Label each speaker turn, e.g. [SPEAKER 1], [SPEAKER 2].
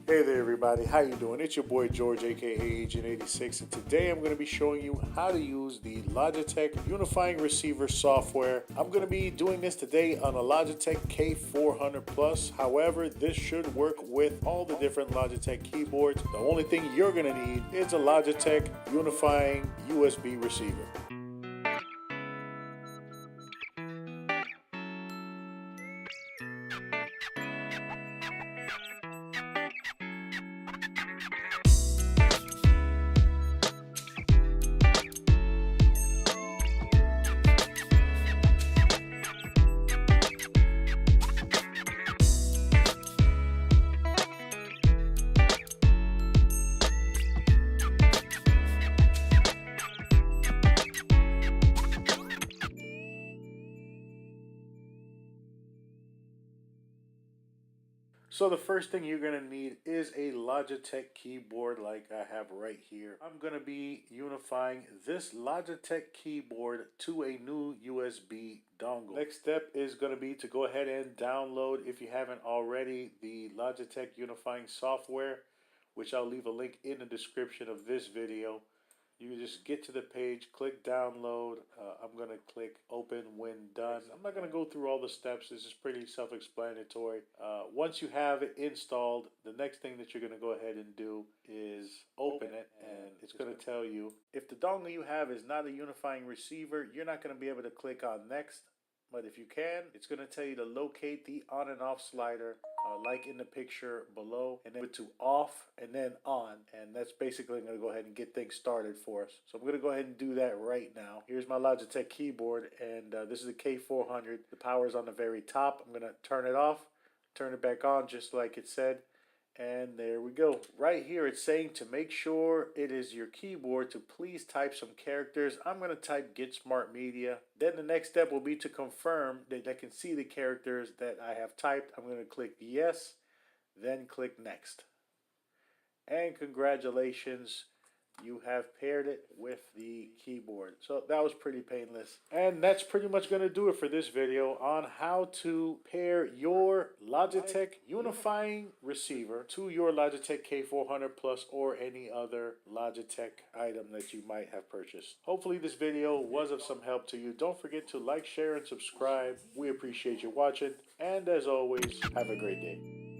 [SPEAKER 1] Hey there everybody, how you doing? It's your boy George aka Agent 86, and today I'm going to be showing you how to use the Logitech Unifying Receiver software. I'm going to be doing this today on a Logitech K400 Plus. However, this should work with all the different Logitech keyboards. The only thing you're going to need is a Logitech Unifying USB receiver. So the first thing you're going to need is a Logitech keyboard like I have right here. I'm going to be unifying this Logitech keyboard to a new USB dongle. Next step is going to be to go ahead and download, if you haven't already, the Logitech Unifying Software, which I'll leave a link in the description of this video. You just get to the page, click download. I'm going to click open when done. I'm not going to go through all the steps. This is pretty self-explanatory. Once you have it installed, the next thing that you're going to go ahead and do is open it, and it's going to tell you if the dongle you have is not a unifying receiver, you're not going to be able to click on next. But if you can, it's going to tell you to locate the on and off slider like in the picture below, and then to off and then on, and that's basically going to go ahead and get things started for us. So I'm going to go ahead and do that right now. Here's my Logitech keyboard, and this is a K400. The power is on the very top. I'm going to turn it off, turn it back on just like it said. And there we go. Right here it's saying to make sure it is your keyboard to please type some characters. I'm going to type Get Smart Media. Then the next step will be to confirm that I can see the characters that I have typed. I'm going to click yes, then click next. And congratulations, you have paired it with the keyboard. So that was pretty painless. And that's pretty much going to do it for this video on how to pair your Logitech Unifying Receiver to your Logitech K400 Plus or any other Logitech item that you might have purchased. Hopefully this video was of some help to you. Don't forget to like, share, and subscribe. We appreciate you watching. And as always, have a great day.